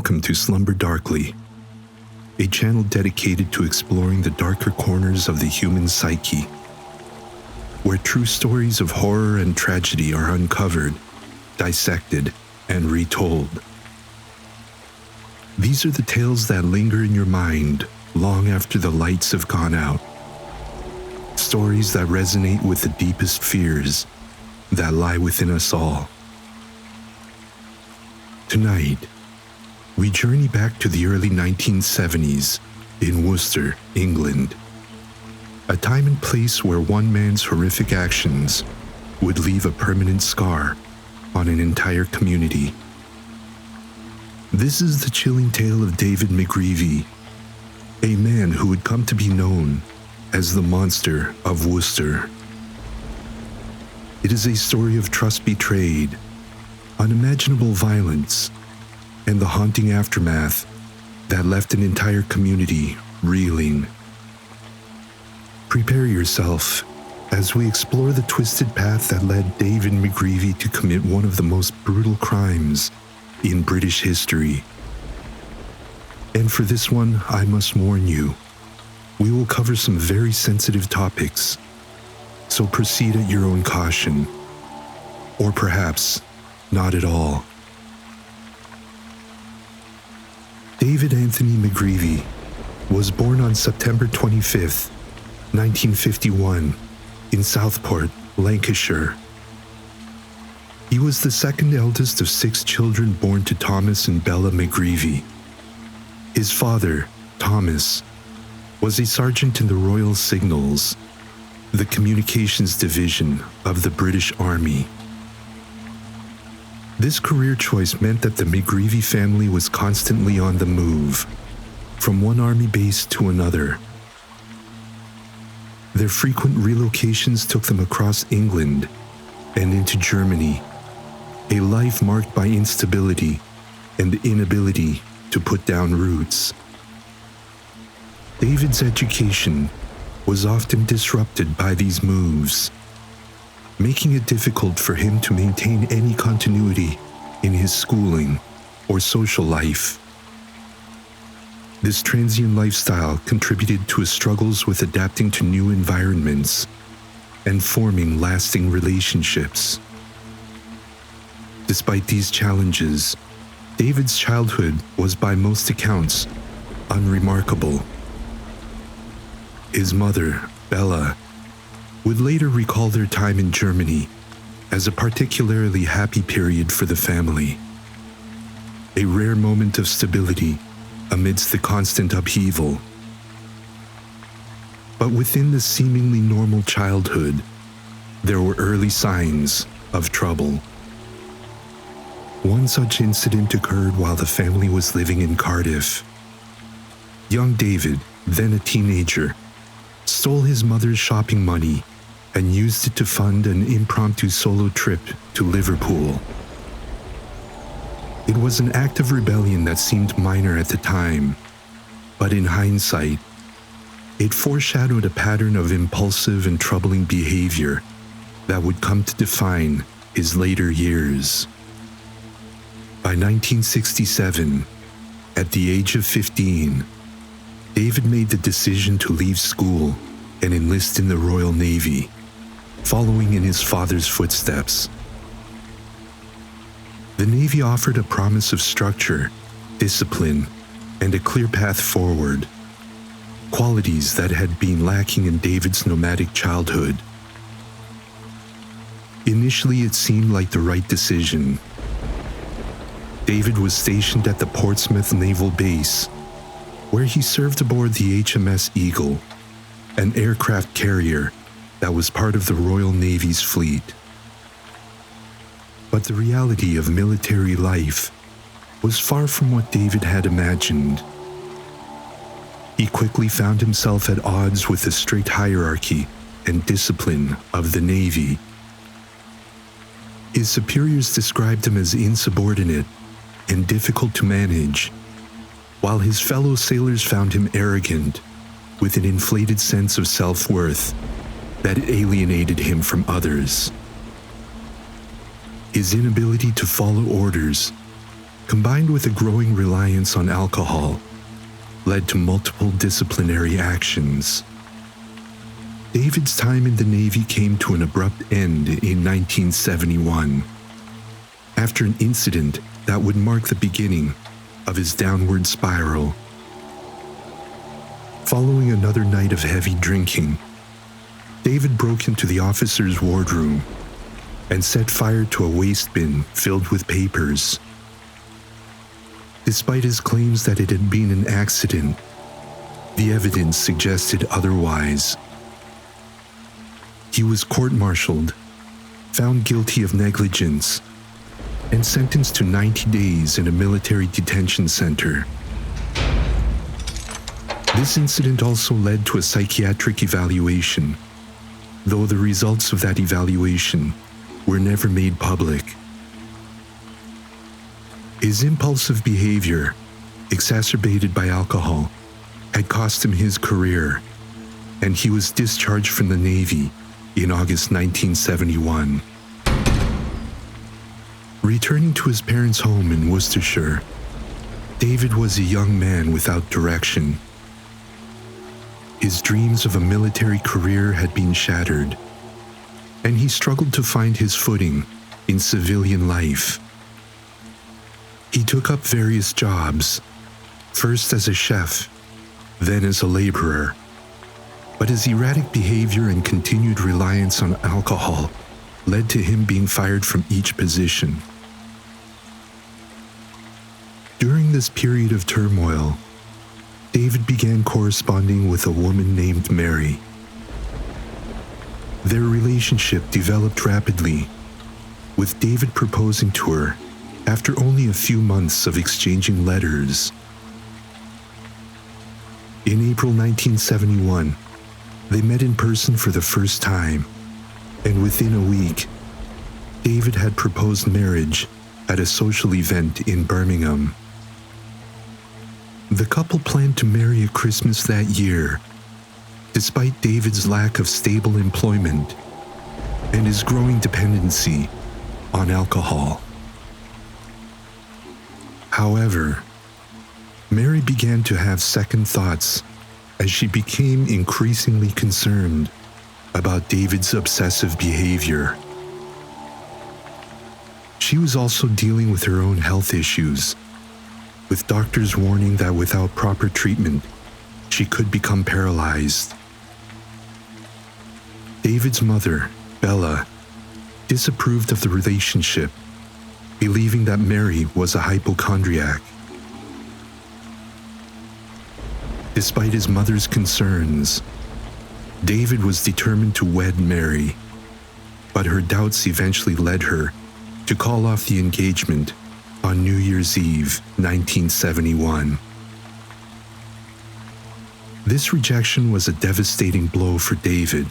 welcome to Slumber Darkly, a channel dedicated to exploring the darker corners of the human psyche, where true stories of horror and tragedy are uncovered, dissected, and retold. These are the tales that linger in your mind long after the lights have gone out. Stories that resonate with the deepest fears that lie within us all. Tonight, we journey back to the early 1970s in Worcester, England, a time and place where one man's horrific actions would leave a permanent scar on an entire community. This is the chilling tale of David McGreavy, a man who would come to be known as the Monster of Worcester. It is a story of trust betrayed, unimaginable violence, and the haunting aftermath that left an entire community reeling. Prepare yourself as we explore the twisted path that led David McGreavy to commit one of the most brutal crimes in British history. And for this one, I must warn you, we will cover some very sensitive topics, so proceed at your own caution, or perhaps not at all. David Anthony McGreavy was born on September 25th, 1951, in Southport, Lancashire. He was the second eldest of 6 children born to Thomas and Bella McGreavy. His father, Thomas, was a sergeant in the Royal Signals, the communications division of the British Army. This career choice meant that the McGreavy family was constantly on the move, from one army base to another. Their frequent relocations took them across England and into Germany, a life marked by instability and the inability to put down roots. David's education was often disrupted by these moves, making it difficult for him to maintain any continuity in his schooling or social life. This transient lifestyle contributed to his struggles with adapting to new environments and forming lasting relationships. Despite these challenges, David's childhood was by most accounts unremarkable. His mother, Bella, would later recall their time in Germany as a particularly happy period for the family, a rare moment of stability amidst the constant upheaval. But within this seemingly normal childhood, there were early signs of trouble. One such incident occurred while the family was living in Cardiff. Young David, then a teenager, stole his mother's shopping money and used it to fund an impromptu solo trip to Liverpool. It was an act of rebellion that seemed minor at the time, but in hindsight, it foreshadowed a pattern of impulsive and troubling behavior that would come to define his later years. By 1967, at the age of 15, David made the decision to leave school and enlist in the Royal Navy, following in his father's footsteps. The Navy offered a promise of structure, discipline, and a clear path forward, qualities that had been lacking in David's nomadic childhood. Initially, it seemed like the right decision. David was stationed at the Portsmouth Naval Base, where he served aboard the HMS Eagle, an aircraft carrier that was part of the Royal Navy's fleet. But the reality of military life was far from what David had imagined. He quickly found himself at odds with the strict hierarchy and discipline of the Navy. His superiors described him as insubordinate and difficult to manage, while his fellow sailors found him arrogant, with an inflated sense of self-worth that alienated him from others. His inability to follow orders combined with a growing reliance on alcohol, led to multiple disciplinary actions. David's time in the Navy came to an abrupt end in 1971, after an incident that would mark the beginning of his downward spiral. Following another night of heavy drinking, David broke into the officer's wardroom and set fire to a waste bin filled with papers. Despite his claims that it had been an accident, the evidence suggested otherwise. He was court-martialed, found guilty of negligence, and sentenced to 90 days in a military detention center. This incident also led to a psychiatric evaluation, though the results of that evaluation were never made public. His impulsive behavior, exacerbated by alcohol, had cost him his career, and he was discharged from the Navy in August 1971. Returning to his parents' home in Worcestershire, David was a young man without direction. His dreams of a military career had been shattered, and he struggled to find his footing in civilian life. He took up various jobs, first as a chef, then as a laborer, but his erratic behavior and continued reliance on alcohol led to him being fired from each position. During this period of turmoil, David began corresponding with a woman named Mary. Their relationship developed rapidly, with David proposing to her after only a few months of exchanging letters. In April 1971, they met in person for the first time, and within a week, David had proposed marriage at a social event in Birmingham. The couple planned to marry at Christmas that year, despite David's lack of stable employment and his growing dependency on alcohol. However, Mary began to have second thoughts as she became increasingly concerned about David's obsessive behavior. She was also dealing with her own health issues, with doctors warning that without proper treatment, she could become paralyzed. David's mother, Bella, disapproved of the relationship, believing that Mary was a hypochondriac. Despite his mother's concerns, David was determined to wed Mary, but her doubts eventually led her to call off the engagement on New Year's Eve, 1971. This rejection was a devastating blow for David,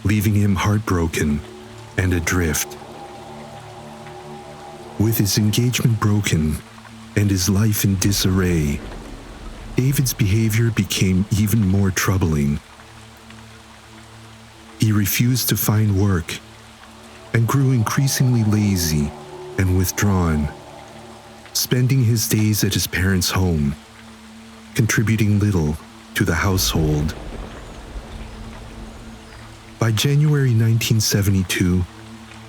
leaving him heartbroken and adrift. With his engagement broken and his life in disarray, David's behavior became even more troubling. He refused to find work and grew increasingly lazy and withdrawn, spending his days at his parents' home, contributing little to the household. By January 1972,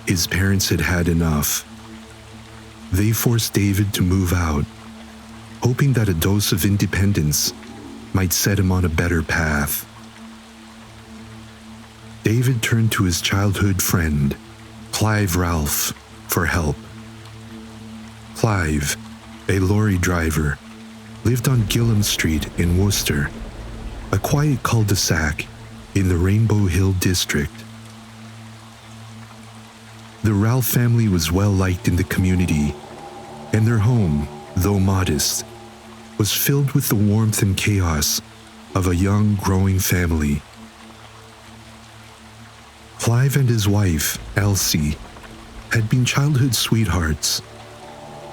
his parents had had enough. They forced David to move out, hoping that a dose of independence might set him on a better path. David turned to his childhood friend, Clive Ralph, for help. Clive, a lorry driver, lived on Gillam Street in Worcester, a quiet cul-de-sac in the Rainbow Hill district. The Ralph family was well liked in the community, and their home, though modest, was filled with the warmth and chaos of a young, growing family. Clive and his wife, Elsie, had been childhood sweethearts,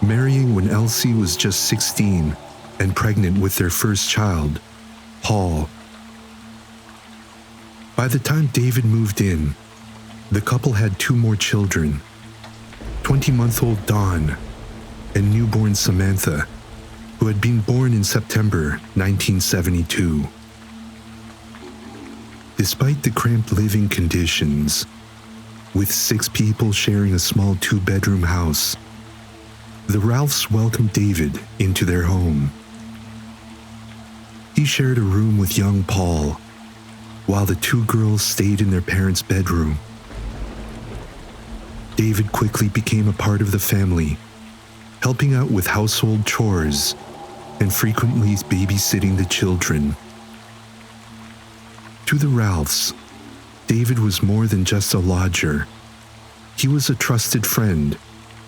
marrying when Elsie was just 16 and pregnant with their first child, Paul. By the time David moved in, the couple had 2 more children, 20-month-old Dawn and newborn Samantha, who had been born in September 1972. Despite the cramped living conditions, with 6 people sharing a small 2-bedroom house, the Ralphs welcomed David into their home. He shared a room with young Paul, while the 2 girls stayed in their parents' bedroom. David quickly became a part of the family, helping out with household chores and frequently babysitting the children. To the Ralphs, David was more than just a lodger. He was a trusted friend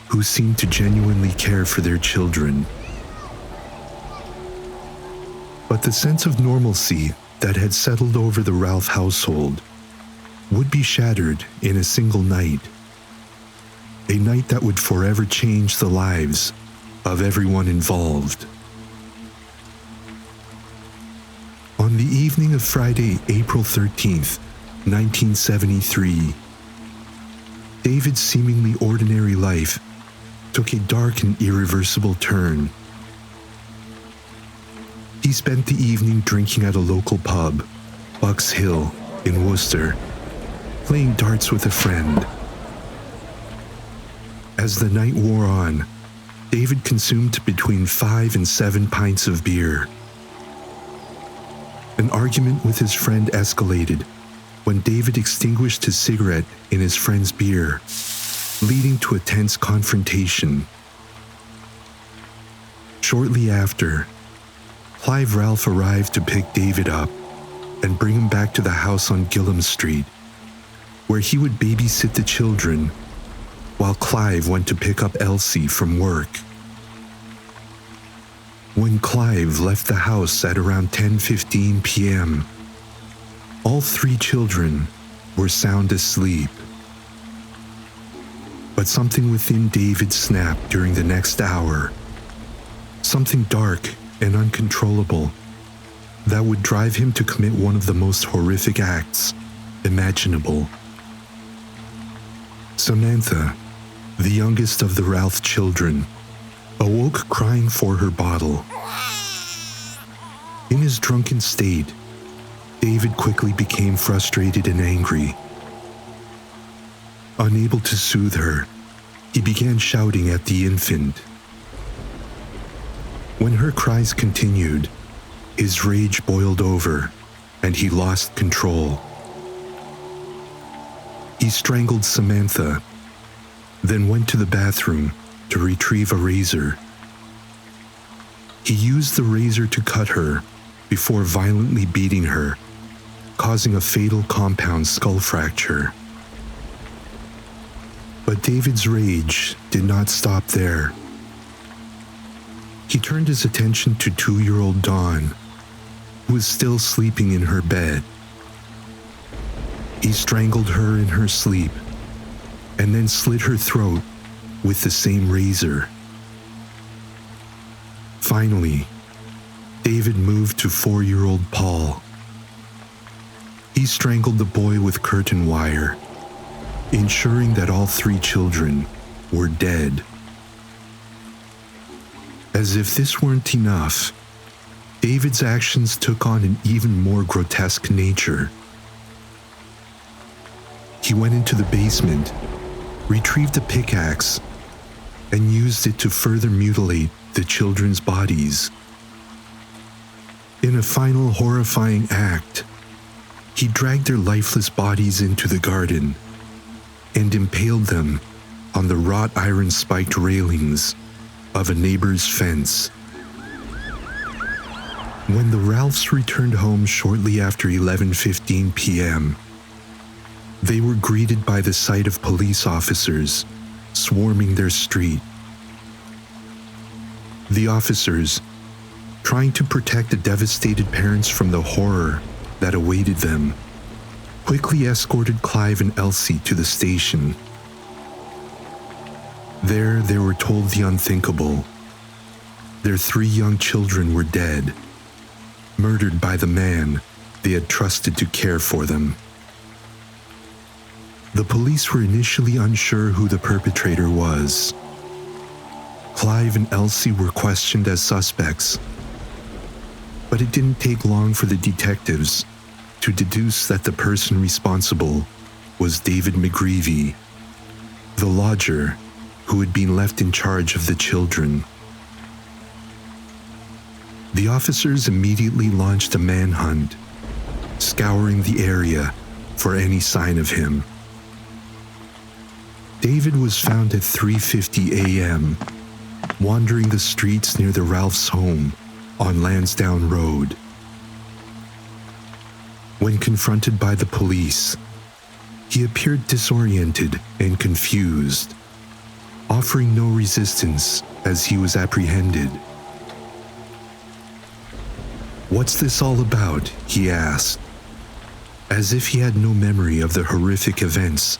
who seemed to genuinely care for their children. But the sense of normalcy that had settled over the Ralph household would be shattered in a single night. A night that would forever change the lives of everyone involved. On the evening of Friday, April 13th, 1973, David's seemingly ordinary life took a dark and irreversible turn. He spent the evening drinking at a local pub, Bucks Hill, in Worcester, playing darts with a friend. As the night wore on, David consumed between 5 and 7 pints of beer. An argument with his friend escalated when David extinguished his cigarette in his friend's beer, leading to a tense confrontation. Shortly after, Clive Ralph arrived to pick David up and bring him back to the house on Gillum Street, where he would babysit the children while Clive went to pick up Elsie from work. When Clive left the house at around 10:15 p.m., all 3 children were sound asleep. But something within David snapped during the next hour, something dark and uncontrollable that would drive him to commit one of the most horrific acts imaginable. Samantha, the youngest of the Ralph children, awoke crying for her bottle. In his drunken state, David quickly became frustrated and angry. Unable to soothe her, he began shouting at the infant. When her cries continued, his rage boiled over and he lost control. He strangled Samantha, then went to the bathroom to retrieve a razor. He used the razor to cut her before violently beating her, causing a fatal compound skull fracture. But David's rage did not stop there. He turned his attention to 2-year-old Dawn, who was still sleeping in her bed. He strangled her in her sleep and then slit her throat with the same razor. Finally, David moved to 4-year-old Paul. He strangled the boy with curtain wire, ensuring that all 3 children were dead. As if this weren't enough, David's actions took on an even more grotesque nature. He went into the basement, retrieved a pickaxe, and used it to further mutilate the children's bodies. In a final horrifying act, he dragged their lifeless bodies into the garden and impaled them on the wrought iron spiked railings of a neighbor's fence. When the Ralphs returned home shortly after 11:15 p.m., they were greeted by the sight of police officers swarming their street. The officers, trying to protect the devastated parents from the horror that awaited them, quickly escorted Clive and Elsie to the station. There, they were told the unthinkable. Their 3 young children were dead, murdered by the man they had trusted to care for them. The police were initially unsure who the perpetrator was. Clive and Elsie were questioned as suspects, but it didn't take long for the detectives to deduce that the person responsible was David McGreavy, the lodger who had been left in charge of the children. The officers immediately launched a manhunt, scouring the area for any sign of him. David was found at 3:50 a.m., wandering the streets near the Ralph's home on Lansdowne Road. When confronted by the police, he appeared disoriented and confused, offering no resistance as he was apprehended. "What's this all about?" he asked, as if he had no memory of the horrific events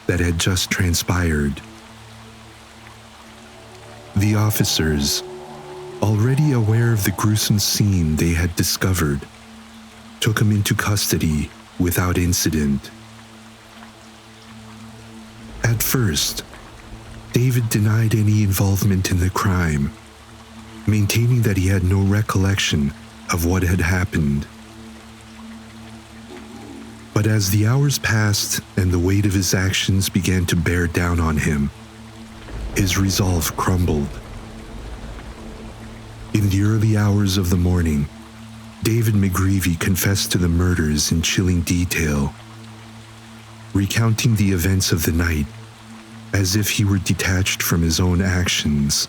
that had just transpired. The officers, already aware of the gruesome scene they had discovered, took him into custody without incident. At first, David denied any involvement in the crime, maintaining that he had no recollection of what had happened. But as the hours passed and the weight of his actions began to bear down on him, his resolve crumbled. In the early hours of the morning, David McGreavy confessed to the murders in chilling detail, recounting the events of the night as if he were detached from his own actions.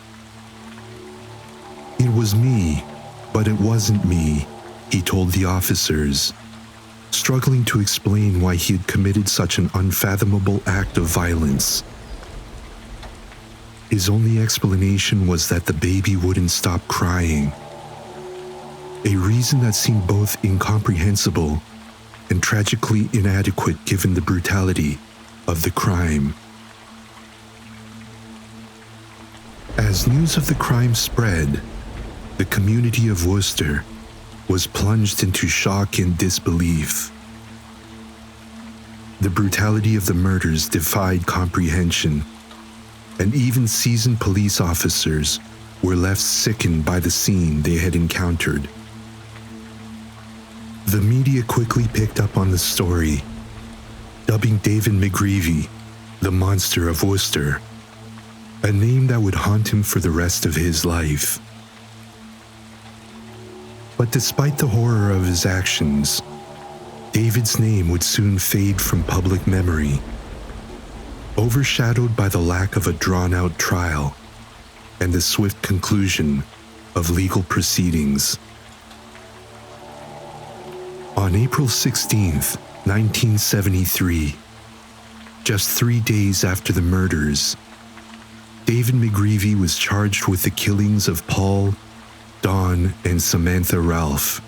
"It was me, but it wasn't me," he told the officers, struggling to explain why he had committed such an unfathomable act of violence. His only explanation was that the baby wouldn't stop crying, a reason that seemed both incomprehensible and tragically inadequate given the brutality of the crime. As news of the crime spread, the community of Worcester was plunged into shock and disbelief. The brutality of the murders defied comprehension, and even seasoned police officers were left sickened by the scene they had encountered. The media quickly picked up on the story, dubbing David McGreavy the Monster of Worcester, a name that would haunt him for the rest of his life. But despite the horror of his actions, David's name would soon fade from public memory, overshadowed by the lack of a drawn-out trial and the swift conclusion of legal proceedings. On April 16th, 1973, just 3 days after the murders, David McGreavy was charged with the killings of Paul, Dawn, and Samantha Ralph.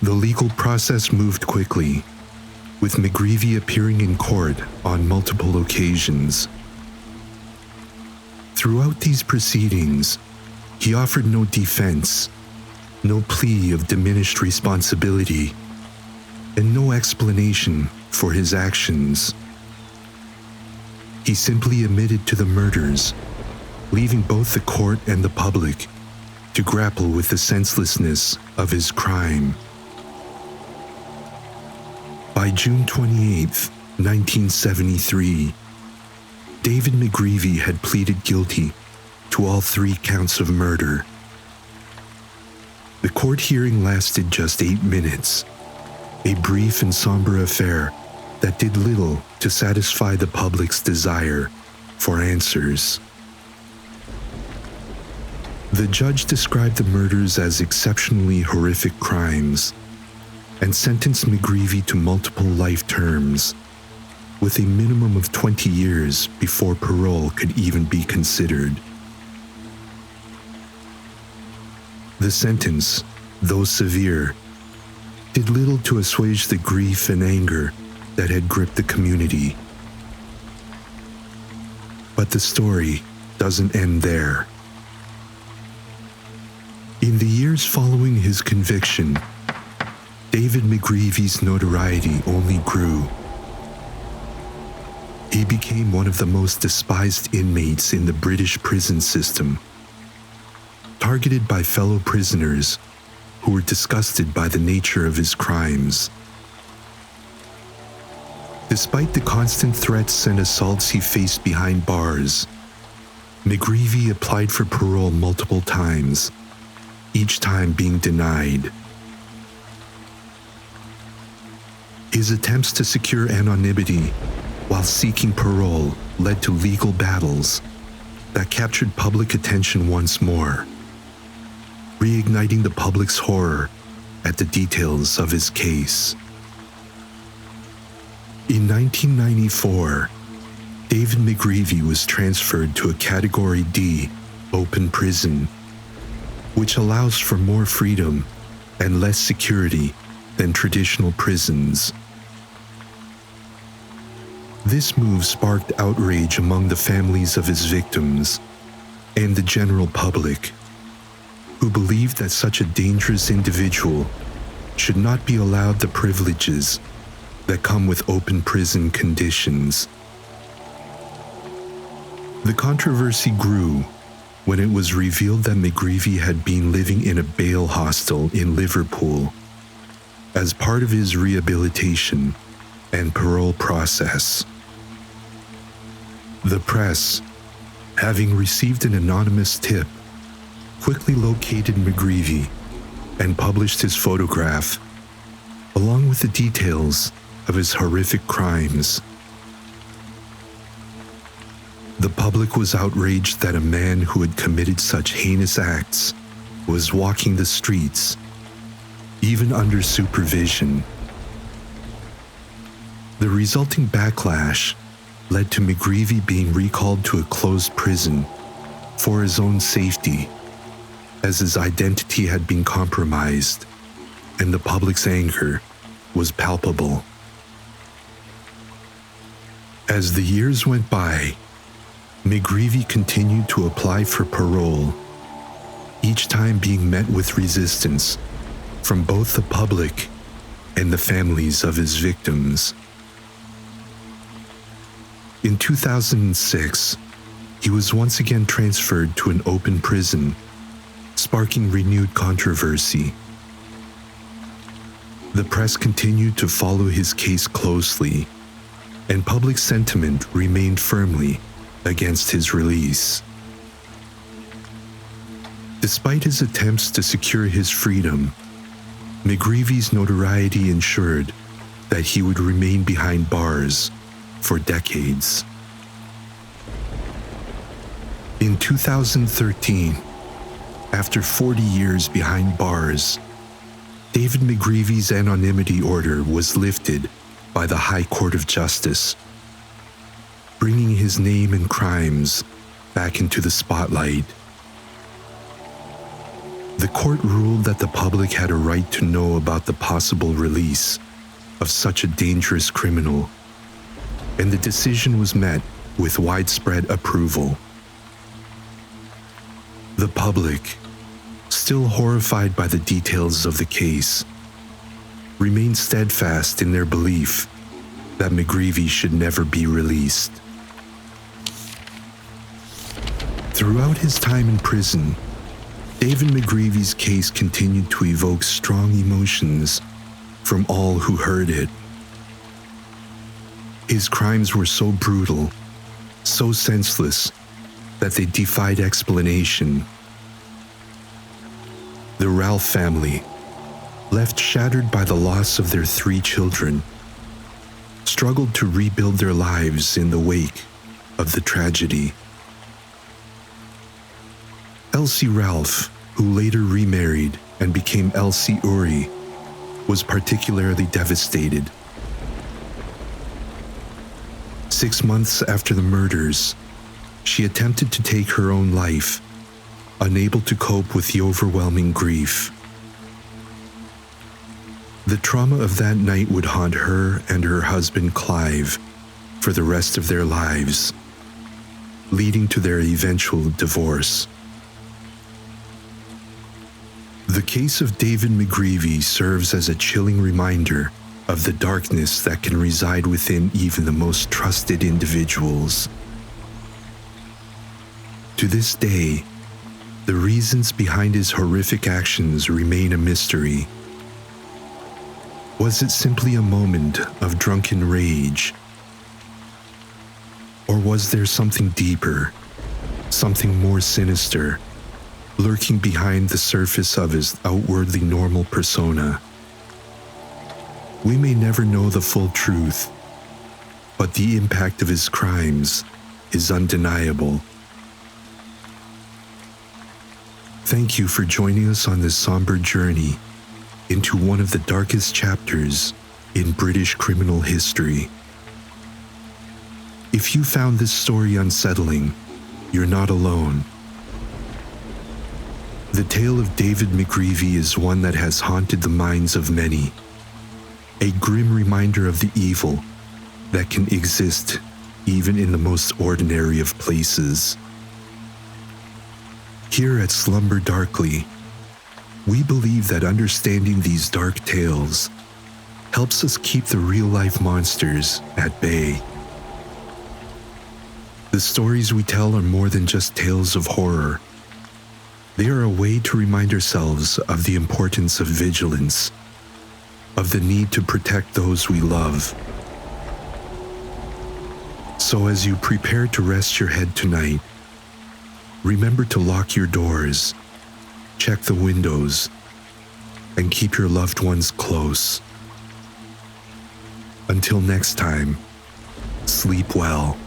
The legal process moved quickly, with McGreavy appearing in court on multiple occasions. Throughout these proceedings, he offered no defense, no plea of diminished responsibility, and no explanation for his actions. He simply admitted to the murders, leaving both the court and the public to grapple with the senselessness of his crime. By June 28, 1973, David McGreavy had pleaded guilty to all 3 counts of murder. The court hearing lasted just 8 minutes, a brief and somber affair that did little to satisfy the public's desire for answers. The judge described the murders as exceptionally horrific crimes and sentenced McGreavy to multiple life terms, with a minimum of 20 years before parole could even be considered. The sentence, though severe, did little to assuage the grief and anger that had gripped the community. But the story doesn't end there. In the years following his conviction, David McGreavy's notoriety only grew. He became one of the most despised inmates in the British prison system, targeted by fellow prisoners who were disgusted by the nature of his crimes. Despite the constant threats and assaults he faced behind bars, McGreavy applied for parole multiple times, each time being denied. His attempts to secure anonymity while seeking parole led to legal battles that captured public attention once more, reigniting the public's horror at the details of his case. In 1994, David McGreavy was transferred to a Category D open prison, which allows for more freedom and less security than traditional prisons. This move sparked outrage among the families of his victims and the general public, who believed that such a dangerous individual should not be allowed the privileges that come with open prison conditions. The controversy grew when it was revealed that McGreavy had been living in a bail hostel in Liverpool as part of his rehabilitation and parole process. The press, having received an anonymous tip, quickly located McGreavy and published his photograph, along with the details of his horrific crimes. The public was outraged that a man who had committed such heinous acts was walking the streets, even under supervision. The resulting backlash led to McGreavy being recalled to a closed prison for his own safety, as his identity had been compromised and the public's anger was palpable. As the years went by, McGreavy continued to apply for parole, each time being met with resistance from both the public and the families of his victims. In 2006, he was once again transferred to an open prison, sparking renewed controversy. The press continued to follow his case closely, and public sentiment remained firmly against his release. Despite his attempts to secure his freedom, McGreavy's notoriety ensured that he would remain behind bars for decades. In 2013, after 40 years behind bars, David McGreavy's anonymity order was lifted by the High Court of Justice, bringing his name and crimes back into the spotlight. The court ruled that the public had a right to know about the possible release of such a dangerous criminal, and the decision was met with widespread approval. The public, still horrified by the details of the case, remained steadfast in their belief that McGreavy should never be released. Throughout his time in prison, David McGreavy's case continued to evoke strong emotions from all who heard it. His crimes were so brutal, so senseless, that they defied explanation. The Ralph family, left shattered by the loss of their 3 children, struggled to rebuild their lives in the wake of the tragedy. Elsie Ralph, who later remarried and became Elsie Uri, was particularly devastated. 6 months after the murders, she attempted to take her own life, unable to cope with the overwhelming grief. The trauma of that night would haunt her and her husband Clive for the rest of their lives, leading to their eventual divorce. The case of David McGreavy serves as a chilling reminder of the darkness that can reside within even the most trusted individuals. To this day, the reasons behind his horrific actions remain a mystery. Was it simply a moment of drunken rage? Or was there something deeper, something more sinister, lurking behind the surface of his outwardly normal persona? We may never know the full truth, but the impact of his crimes is undeniable. Thank you for joining us on this somber journey into one of the darkest chapters in British criminal history. If you found this story unsettling, you're not alone. The tale of David McGreavy is one that has haunted the minds of many, a grim reminder of the evil that can exist even in the most ordinary of places. Here at Slumber Darkly, we believe that understanding these dark tales helps us keep the real-life monsters at bay. The stories we tell are more than just tales of horror. They are a way to remind ourselves of the importance of vigilance, of the need to protect those we love. So as you prepare to rest your head tonight, remember to lock your doors, check the windows, and keep your loved ones close. Until next time, sleep well.